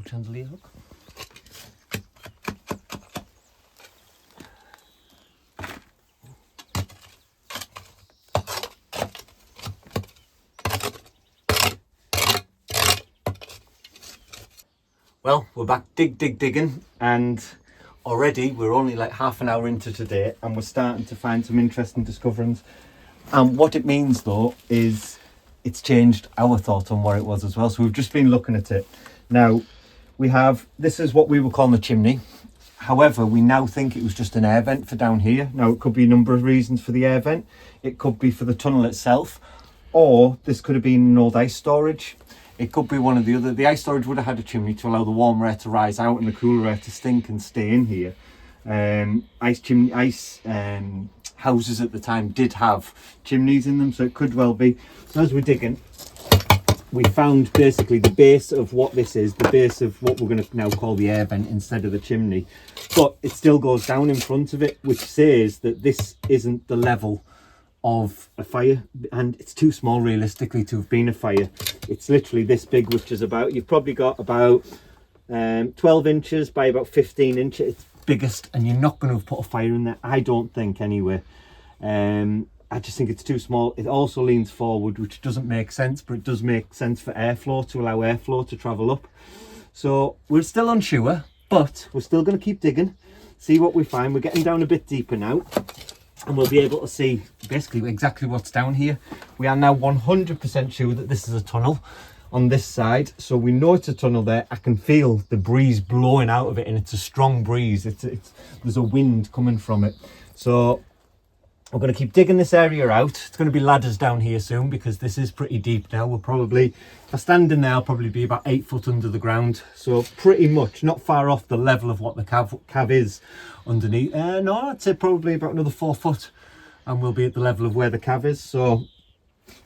chandelier hook. Well, we're back digging, and already we're only like half an hour into today and we're starting to find some interesting discoveries. And what it means though is it's changed our thought on what it was as well. So we've just been looking at it. Now this is what we were calling the chimney. However, we now think it was just an air vent for down here. Now it could be a number of reasons for the air vent. It could be for the tunnel itself, or this could have been an old ice storage. It could be one or the other. The ice storage would have had a chimney to allow the warmer air to rise out and the cooler air to stink and stay in here. Ice houses at the time did have chimneys in them, so it could well be. So as we're digging, we found basically the base of what this is, the base of what we're going to now call the air vent instead of the chimney. But it still goes down in front of it, which says that this isn't the level of a fire, and it's too small realistically to have been a fire. It's literally this big, which is about, you've probably got about 12 inches by about 15 inches. It's biggest, and you're not going to have put a fire in there, I don't think anyway. I just think it's too small. It also leans forward, which doesn't make sense, but it does make sense for airflow, to allow airflow to travel up. So we're still unsure, but we're still going to keep digging, see what we find. We're getting down a bit deeper now, and we'll be able to see basically exactly what's down here. We are now 100% sure that this is a tunnel on this side, so we know it's a tunnel there. I can feel the breeze blowing out of it, and it's a strong breeze. There's a wind coming from it. So we're going to keep digging this area out. It's going to be ladders down here soon because this is pretty deep now. We'll probably, if I stand in there, I'll probably be about 8 foot under the ground. So pretty much not far off the level of what the cave is underneath. No, I'd say probably about another 4 foot and we'll be at the level of where the cave is. So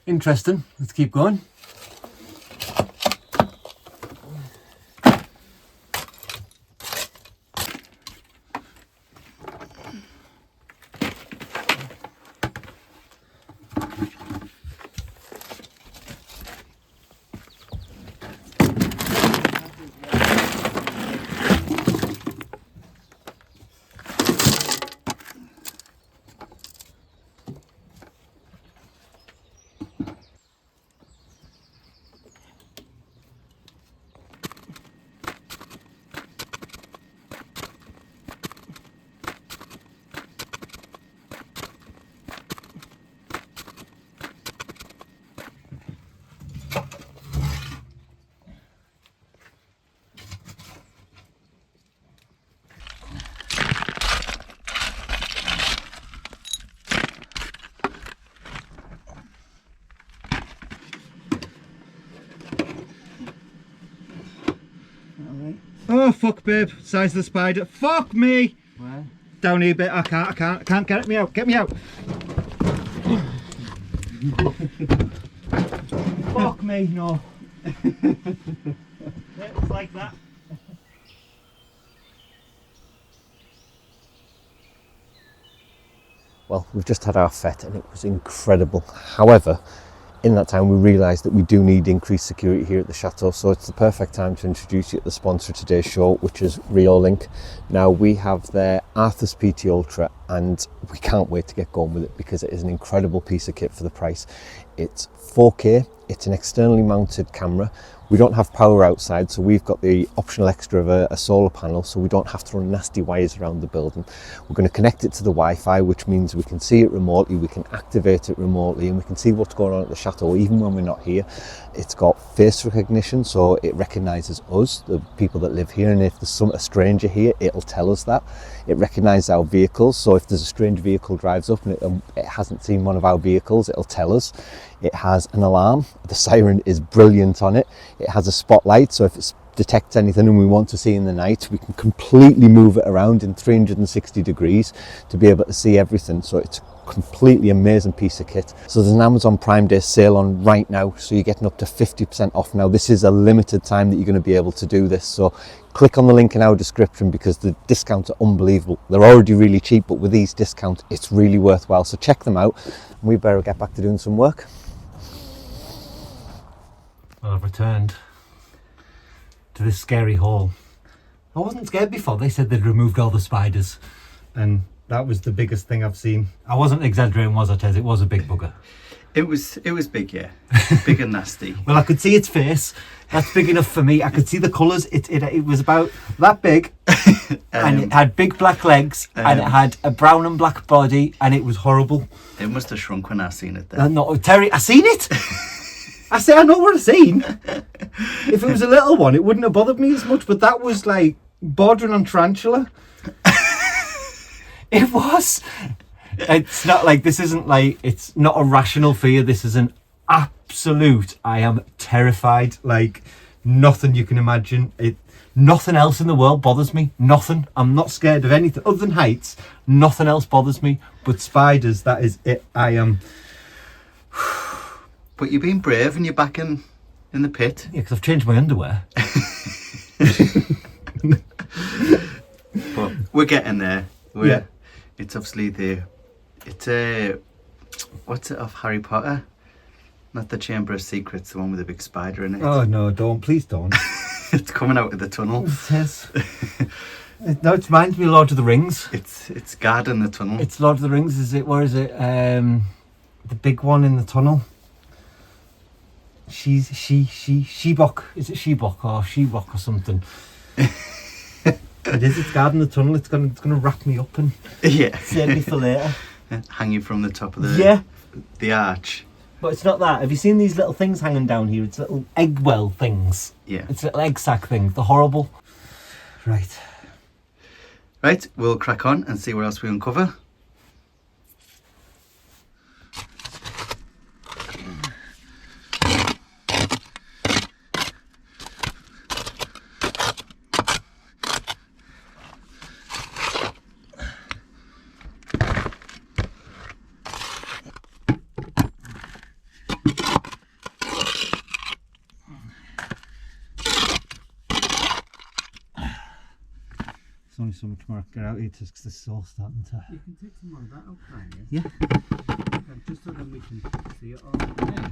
interesting. Let's keep going. Oh fuck, babe, size of the spider. Fuck me! Where? Down here a bit. I can't get me out. Get me out. Fuck me, no. It's like that. Well, we've just had our fete and it was incredible. However, in that time we realised that we do need increased security here at the Chateau, so it's the perfect time to introduce you to the sponsor of today's show, which is Reolink. Now we have their Arthur's PT Ultra and we can't wait to get going with it because it is an incredible piece of kit for the price. It's 4K, it's an externally mounted camera. We don't have power outside, so we've got the optional extra of a solar panel, so we don't have to run nasty wires around the building. We're going to connect it to the Wi-Fi, which means we can see it remotely, we can activate it remotely, and we can see what's going on at the Chateau even when we're not here. It's got face recognition, so it recognises us, the people that live here, and if there's a stranger here, it'll tell us that. It recognises our vehicles, so if there's a strange vehicle drives up and it hasn't seen one of our vehicles, it'll tell us. It has an alarm, the siren is brilliant on it. It has a spotlight, so if it detects anything and we want to see in the night, we can completely move it around in 360 degrees to be able to see everything. So it's a completely amazing piece of kit. So there's an Amazon Prime Day sale on right now, so you're getting up to 50% off now. This is a limited time that you're going to be able to do this, so click on the link in our description because the discounts are unbelievable. They're already really cheap, but with these discounts it's really worthwhile, so check them out and we better get back to doing some work. Well, I've returned to this scary hall. I wasn't scared before. They said they'd removed all the spiders, and that was the biggest thing I've seen. I wasn't exaggerating, was I, Tez? It was a big bugger. It was big, yeah. Big and nasty. Well, I could see its face. That's big enough for me. I could see the colours. It was about that big, and it had big black legs, and it had a brown and black body, and it was horrible. It must have shrunk when I seen it then. No, Terry, I seen it. I know what I seen. If it was a little one, it wouldn't have bothered me as much, but that was like bordering on tarantula. It was. It's not like, this isn't like, it's not a rational fear. This is an absolute, I am terrified. Like, nothing you can imagine. Nothing else in the world bothers me. Nothing. I'm not scared of anything other than heights. Nothing else bothers me. But spiders, that is it. I am. But you're being brave and you're back in the pit. Yeah, because I've changed my underwear. But we're getting there. Yeah. It's obviously it's what's it of Harry Potter? Not the Chamber of Secrets, the one with the big spider in it. Oh no, don't, please don't. It's coming out of the tunnel. It is. No, it reminds me of Lord of the Rings. It's guarding the tunnel. It's Lord of the Rings, is it? Where is it? The big one in the tunnel. Shebok. Is it Shebok or Shebok or something? It is. It's guarding the tunnel. It's gonna wrap me up and save me for later. Hang you from the top of the arch. But it's not that. Have you seen these little things hanging down here? It's little egg well things. Yeah. It's little egg sac things. They're horrible. Right. Right, we'll crack on and see what else we uncover. Only so much more I can get out here because this is all starting to... You can take some more of that out, can't you? Yeah. Just so then we can see it all. Yeah.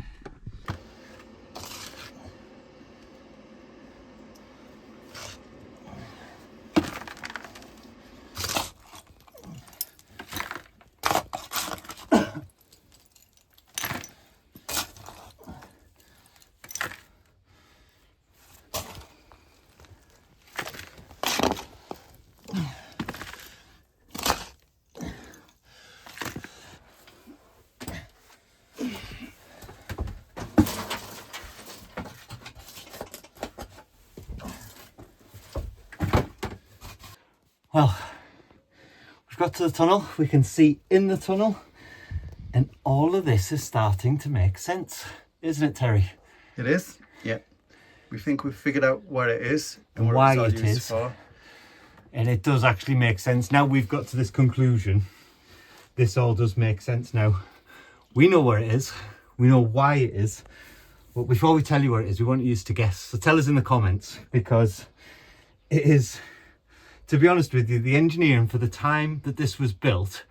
Well, we've got to the tunnel. We can see in the tunnel, and all of this is starting to make sense, isn't it, Terry? It is. Yeah. We think we've figured out what it is and what why it was it all used is. for. And it does actually make sense. Now we've got to this conclusion. This all does make sense now. We know where it is. We know why it is. But before we tell you where it is, we want you to guess. So tell us in the comments, because it is, to be honest with you, the engineering for the time that this was built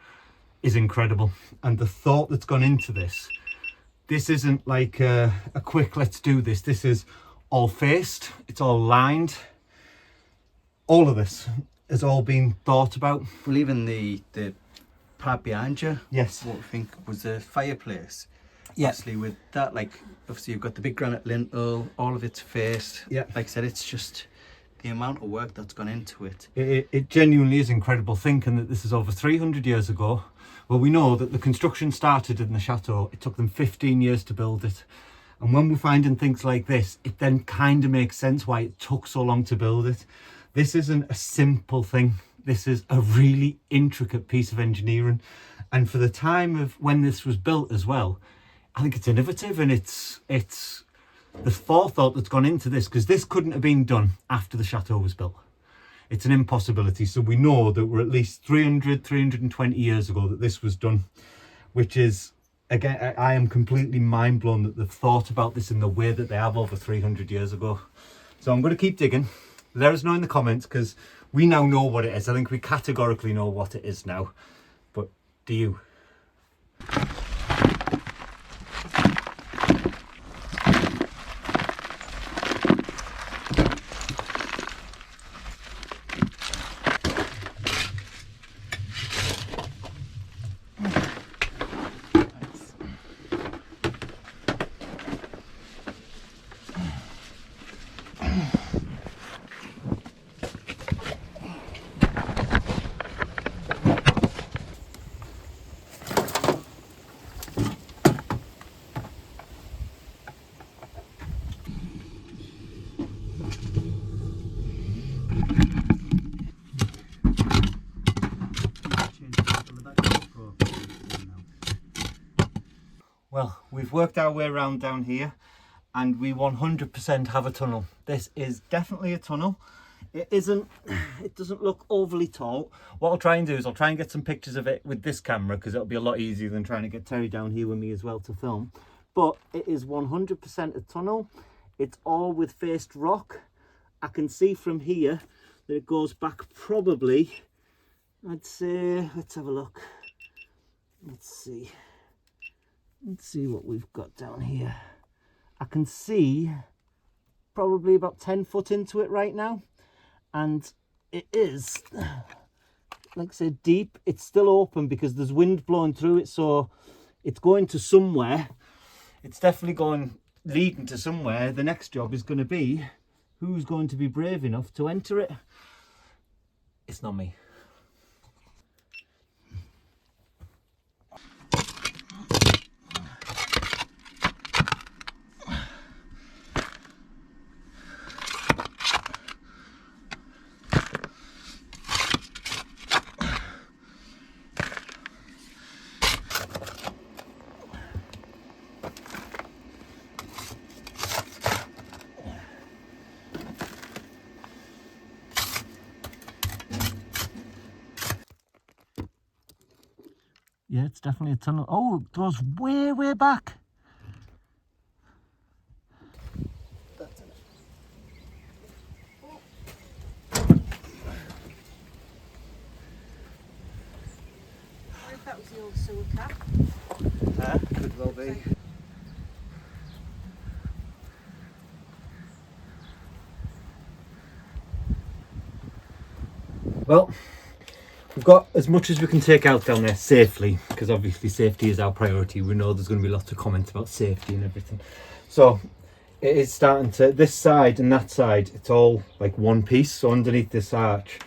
is incredible. And the thought that's gone into this isn't like a quick, let's do this. This is all faced, it's all lined. All of this has all been thought about. Well, even the part behind you, Yes. what we think was a fireplace. Yeah. Obviously with that, like, obviously you've got the big granite lintel, all of it's faced. Yeah. Like I said, it's just the amount of work that's gone into it. It genuinely is incredible thinking that this is over 300 years ago. Well, we know that the construction started in the chateau. It took them 15 years to build it. And when we're finding things like this, it then kind of makes sense why it took so long to build it. This isn't a simple thing. This is a really intricate piece of engineering. And for the time of when this was built as well, I think it's innovative, and it's the forethought that's gone into this, because this couldn't have been done after the chateau was built. It's an impossibility. So we know that we're at least 320 years ago that this was done, which is, again, I am completely mind blown that they've thought about this in the way that they have over 300 years ago. So I'm going to keep digging. Let us know in the comments, because we now know what it is. I think we categorically know what it is now. But do you? Well, we've worked our way around down here and we 100% have a tunnel. This is definitely a tunnel. It doesn't look overly tall. What I'll try and do is I'll try and get some pictures of it with this camera because it'll be a lot easier than trying to get Terry down here with me as well to film. But it is 100% a tunnel. It's all with faced rock. I can see from here that it goes back probably, I'd say, let's have a look. Let's see what we've got down here. I can see probably about 10 foot into it right now. And it is, like I said, deep. It's still open because there's wind blowing through it. So it's going to somewhere. It's definitely leading to somewhere. The next job is going to be who's going to be brave enough to enter it. It's not me. Yeah, it's definitely a tunnel. Oh, it goes way, way back. I think that was the old sewer cap. Could well be. Well, we've got as much as we can take out down there safely, because obviously safety is our priority. We know there's going to be lots of comments about safety and everything. So it is starting to, this side and that side, it's all like one piece. So underneath this arch,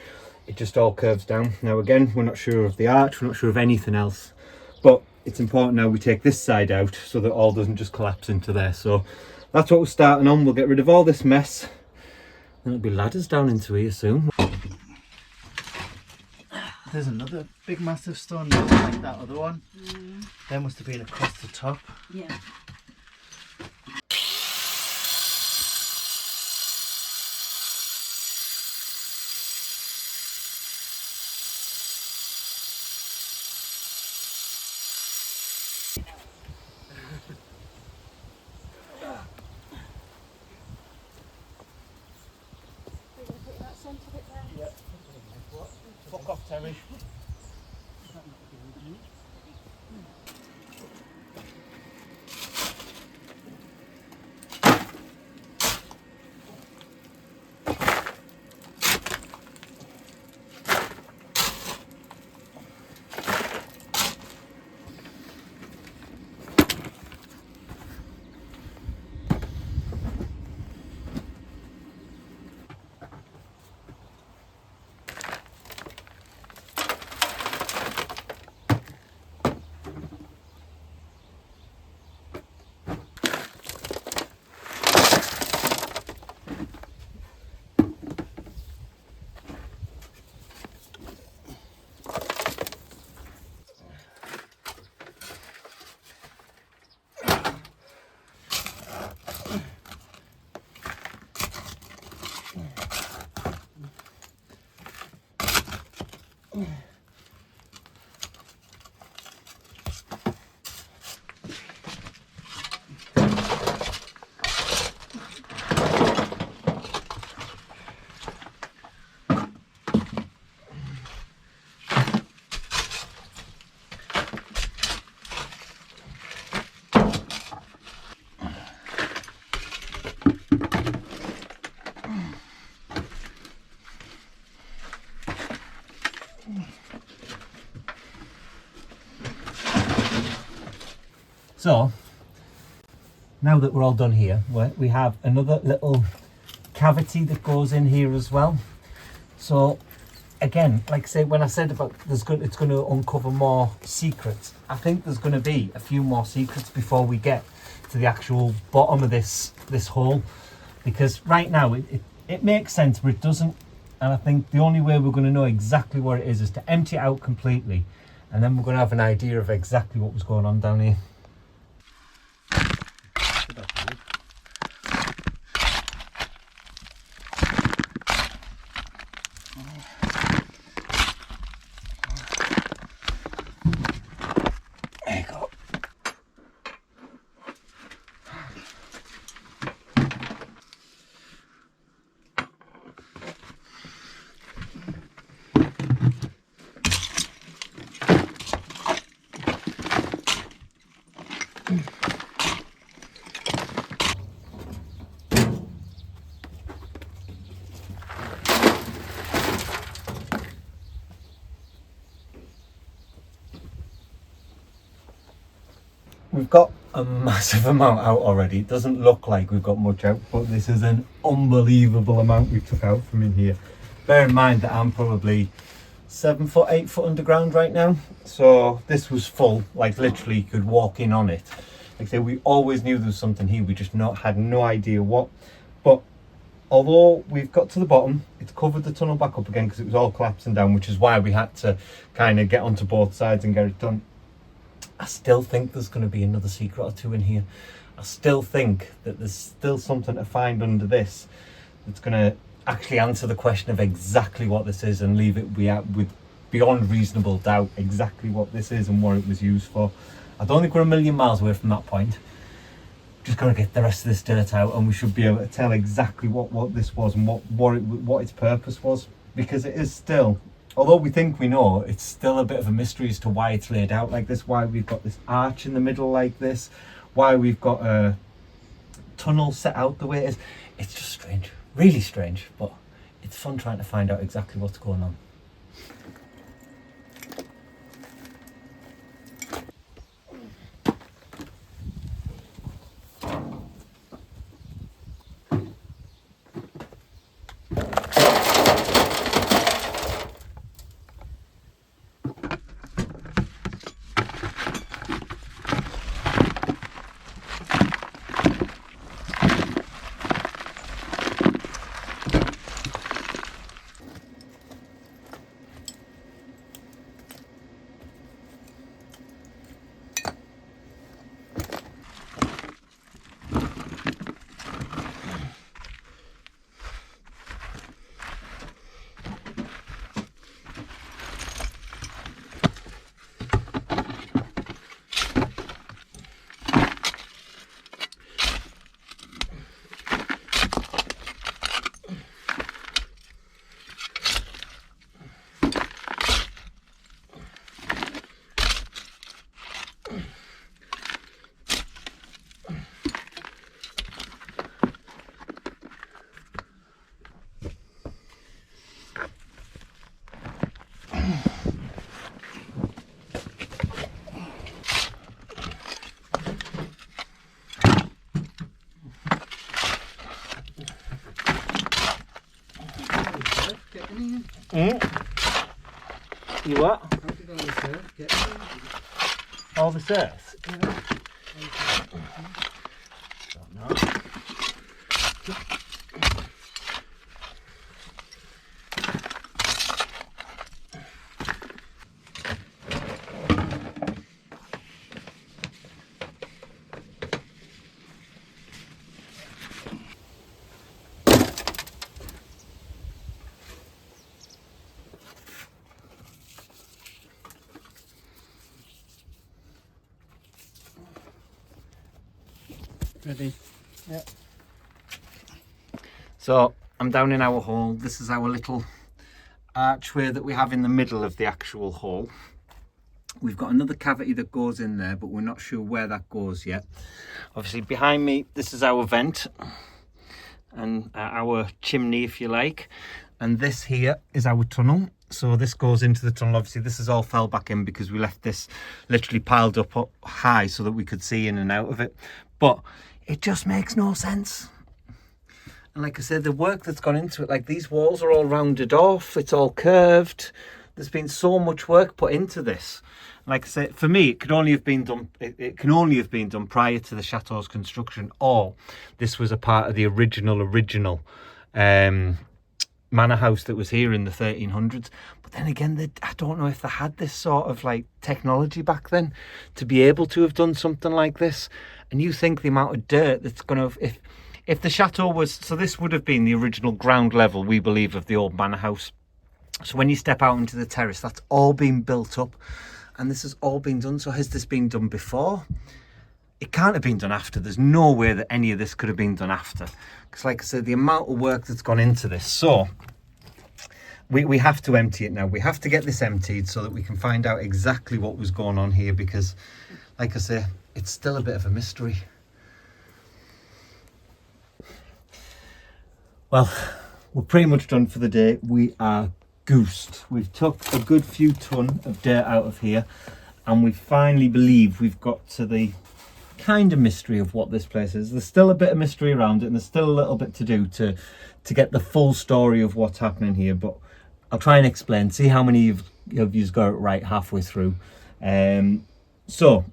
it just all curves down. Now again, we're not sure of the arch, we're not sure of anything else, but it's important now we take this side out so that all doesn't just collapse into there. So that's what we're starting on. We'll get rid of all this mess. There'll be ladders down into here soon. There's another big massive stone like that other one. There must have been across the top. Yeah. Fuck off, Terry. So now that we're all done here, we have another little cavity that goes in here as well. So again, like I say, when I said about it's going to uncover more secrets, I think there's going to be a few more secrets before we get to the actual bottom of this hole, because right now it makes sense, but it doesn't. And I think the only way we're going to know exactly what it is to empty it out completely, and then we're going to have an idea of exactly what was going on down here. We've got a massive amount out already. It doesn't look like we've got much out, but this is an unbelievable amount we took out from in here. Bear in mind that I'm probably 7 foot, 8 foot underground right now. So this was full, like literally you could walk in on it. Like I say, we always knew there was something here, we just had no idea what. But although we've got to the bottom, it's covered the tunnel back up again because it was all collapsing down, which is why we had to kind of get onto both sides and get it done. I still think there's going to be another secret or two in here. I still think that there's still something to find under this that's going to actually answer the question of exactly what this is and leave it with beyond reasonable doubt exactly what this is and what it was used for. I don't think we're a million miles away from that point. Just got to get the rest of this dirt out and we should be able to tell exactly what this was and what its purpose was, because it is still, although we think we know, it's still a bit of a mystery as to why it's laid out like this, why we've got this arch in the middle like this, why we've got a tunnel set out the way it is. It's just strange, really strange, but it's fun trying to find out exactly what's going on. You what? All this earth? Don't know. Ready? Yeah. So I'm down in our hall. This is our little archway that we have in the middle of the actual hall. We've got another cavity that goes in there, but we're not sure where that goes yet. Obviously behind me, this is our vent and our chimney, if you like. And this here is our tunnel. So this goes into the tunnel. Obviously this is all fell back in because we left this literally piled up high so that we could see in and out of it. But it just makes no sense. And like I said, the work that's gone into it, like these walls are all rounded off, it's all curved. There's been so much work put into this. Like I said, for me, it could only have been done. It can only have been done prior to the chateau's construction, or this was a part of the original manor house that was here in the 1300s. But then again, I don't know if they had this sort of like technology back then to be able to have done something like this. And you think the amount of dirt that's going to, if the chateau was, so this would have been the original ground level, we believe, of the old manor house. So when you step out into the terrace, that's all been built up and this has all been done. So has this been done before? It can't have been done after. There's no way that any of this could have been done after. Because like I said, the amount of work that's gone into this. So we have to empty it now. We have to get this emptied so that we can find out exactly what was going on here. Because like I say, it's still a bit of a mystery. Well, we're pretty much done for the day. We are goosed. We've took a good few ton of dirt out of here, and we finally believe we've got to the kind of mystery of what this place is. There's still a bit of mystery around it, and there's still a little bit to do to get the full story of what's happening here, but I'll try and explain, see how many of you've got it right halfway through. So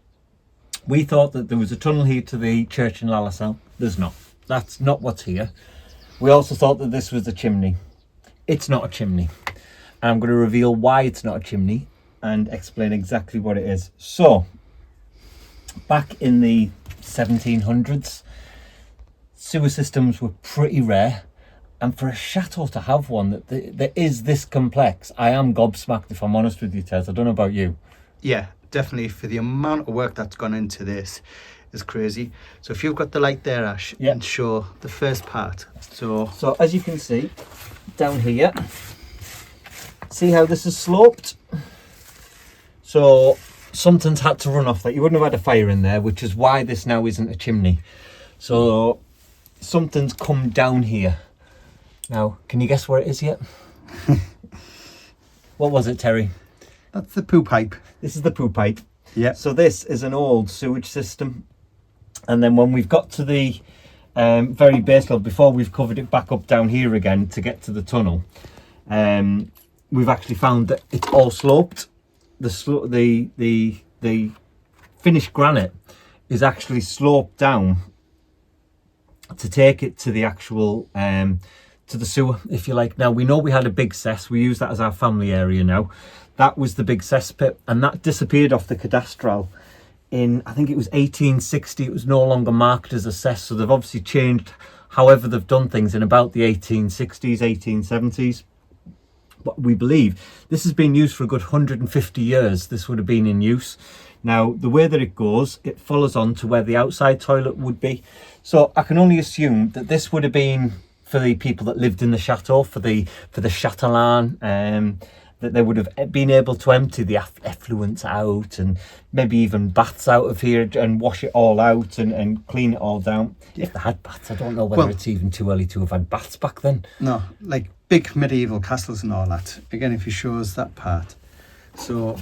we thought that there was a tunnel here to the church in Lalacelle. There's not. That's not what's here. We also thought that this was a chimney. It's not a chimney. And I'm going to reveal why it's not a chimney and explain exactly what it is. So, back in the 1700s, sewer systems were pretty rare. And for a chateau to have one that is this complex, I am gobsmacked, if I'm honest with you, Tez. I don't know about you. Yeah, definitely. For the amount of work that's gone into this is crazy. So if you've got the light there, Ash, Yeah. and show the first part. So As you can see, down here, see how this is sloped? So something's had to run off that. You wouldn't have had a fire in there, which is why this now isn't a chimney. So something's come down here. Now, can you guess where it is yet? What was it, Terry? that's the poo pipe. This is the poo pipe. Yeah. So this is an old sewage system. And then when we've got to the very base level, before we've covered it back up down here again to get to the tunnel, we've actually found that it's all sloped. The finished granite is actually sloped down to take it to the actual to the sewer, if you like. Now, we know we had a big cess. We use that as our family area now. That was the big cesspit, and that disappeared off the cadastral in, I think it was 1860. It was no longer marked as a cess, so they've obviously changed however they've done things in about the 1860s, 1870s. But we believe this has been used for a good 150 years. This would have been in use. Now, the way that it goes, it follows on to where the outside toilet would be. So I can only assume that this would have been for the people that lived in the chateau, for the châtelain, that they would have been able to empty the effluents out and maybe even baths out of here and wash it all out and clean it all down. If they had baths, I don't know whether it's even too early to have had baths back then. No, like big medieval castles and all that. Again, if you show us that part. So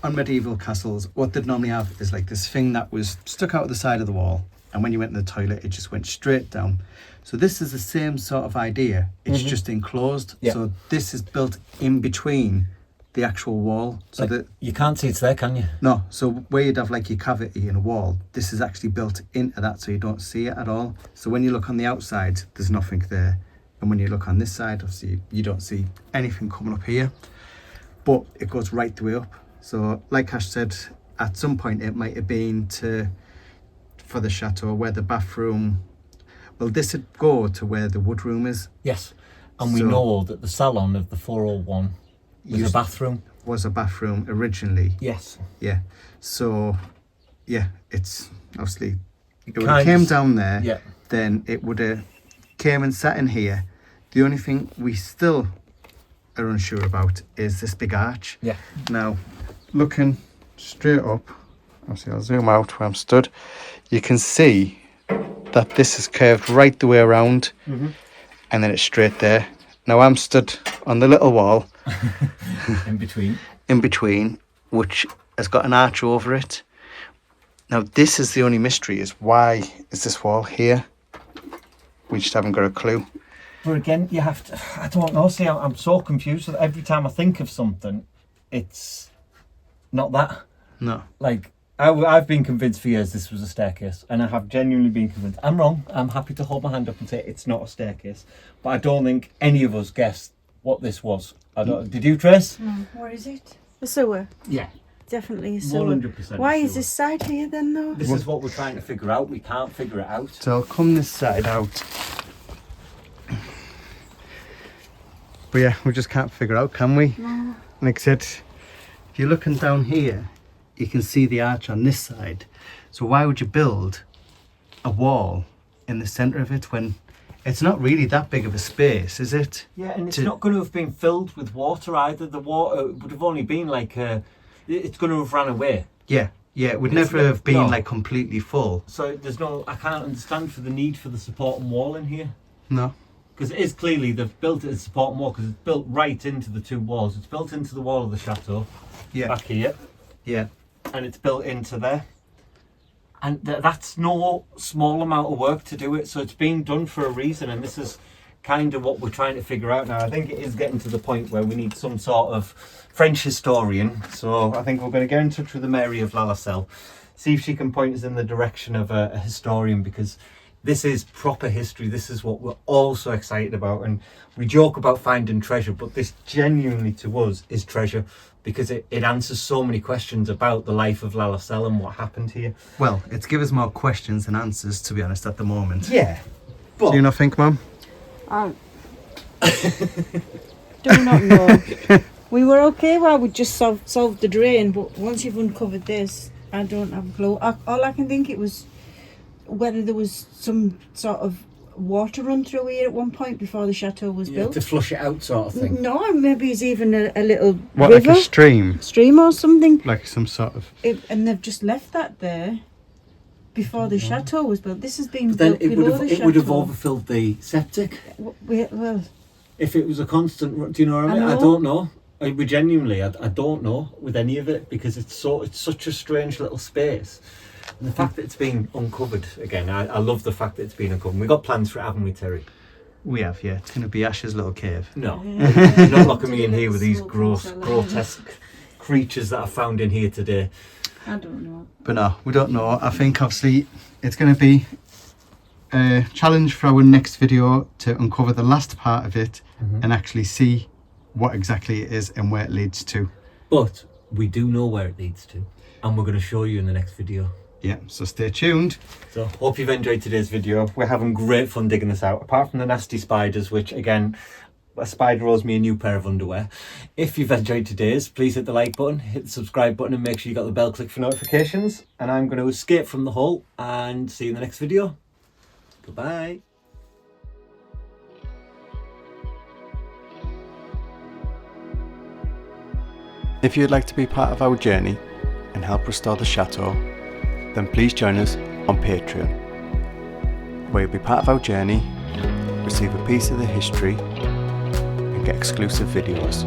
on medieval castles, what they'd normally have is like this thing that was stuck out of the side of the wall, and when you went in the toilet, it just went straight down. So this is the same sort of idea. It's just enclosed. Yeah. So this is built in between the actual wall. So that You can't see it's there, can you? no, so where you'd have like your cavity in a wall, this is actually built into that, so you don't see it at all. So when you look on the outside, there's nothing there. And when you look on this side, obviously you don't see anything coming up here. But it goes right the way up. So like Ash said, at some point it might have been for the chateau where the bathroom, well, this would go to where the wood room is. Yes. And we So- know that the salon of the 401 was a Used- bathroom. Was a bathroom originally. Yes. Yeah. So yeah, it's obviously it would kind have came of- down there, Yeah. then it would have came and sat in here. The only thing we still are unsure about is this big arch. Yeah. Now, looking straight up, obviously I'll zoom out where I'm stood, you can see that this is curved right the way around, and then it's straight there. Now I'm stood on the little wall In between. in between, which has got an arch over it. Now this is the only mystery, is why is this wall here? We just haven't got a clue. But again, you have to, I don't know, see, I'm so confused that every time I think of something, it's not that. No. Like, I've been convinced for years this was a staircase, and I have genuinely been convinced. I'm wrong. I'm happy to hold my hand up and say it's not a staircase. But I don't think any of us guessed what this was. Did you, Trace? No, where is it? A sewer. Yeah. Definitely a sewer. 100% Why a is sewer. this side here then though? This is what we're trying to figure out. We can't figure it out. So I'll come this side out. But yeah, we just can't figure out, can we? No. Like I said, if you're looking down here, you can see the arch on this side. So why would you build a wall in the centre of it when it's not really that big of a space, is it? Yeah, and it's To- not going to have been filled with water either. The water would have only been like it's going to have ran away. Yeah, Yeah, it would It's never have been no. like completely full. So there's no, I can't understand for the need for the supporting wall in here. No. Because it is clearly, they've built it as supporting wall because it's built right into the two walls. It's built into the wall of the chateau, Yeah. back here, Yeah. and it's built into there. And that's no small amount of work to do it, so it's been done for a reason, and this is kind of what we're trying to figure out now. I think it is getting to the point where we need some sort of French historian, so I think we're going to get in touch with the Mary of Lalacelle, see if she can point us in the direction of a historian, because this is proper history. This is what we're all so excited about, and we joke about finding treasure, but this genuinely to us is treasure, because it answers so many questions about the life of Lalacelle and what happened here. Well, it's given us more questions than answers, to be honest, at the moment. Yeah, but Do you not think, Mum? I do not know. We were okay while we just solved the drain, but once you've uncovered this, I don't have a clue. All I can think it was whether there was some sort of water run through here at one point before the chateau was built. to flush it out sort of thing. No, maybe it's even a little What, river, like a stream? or something. Like some sort of... And they've just left that there before the chateau was built. This has been But then built it would below have the it would have chateau. overfilled the septic Well, if it was a constant. Do you know what I mean? I know. don't know. We genuinely, I don't know with any of it, because it's such a strange little space. And the fact that it's been uncovered again, I love the fact that it's been uncovered. We got plans for it, haven't we, Terry? We have, yeah. It's going to be Ash's little cave. No, you're not locking me in here with these Smoking cellar. grotesque creatures that I found in here today. I don't know. But no, we don't know. I think obviously it's going to be a challenge for our next video to uncover the last part of it and actually see what exactly it is and where it leads to. But we do know where it leads to, and we're going to show you in the next video. Yeah, so stay tuned. So hope you've enjoyed today's video. We're having great fun digging this out, apart from the nasty spiders, which again, a spider owes me a new pair of underwear. If you've enjoyed today's, please hit the like button, hit the subscribe button, and make sure you got the bell clicked for notifications. And I'm going to escape from the hole and see you in the next video. Goodbye. If you'd like to be part of our journey and help restore the chateau, then please join us on Patreon, where you'll be part of our journey, receive a piece of the history, and get exclusive videos.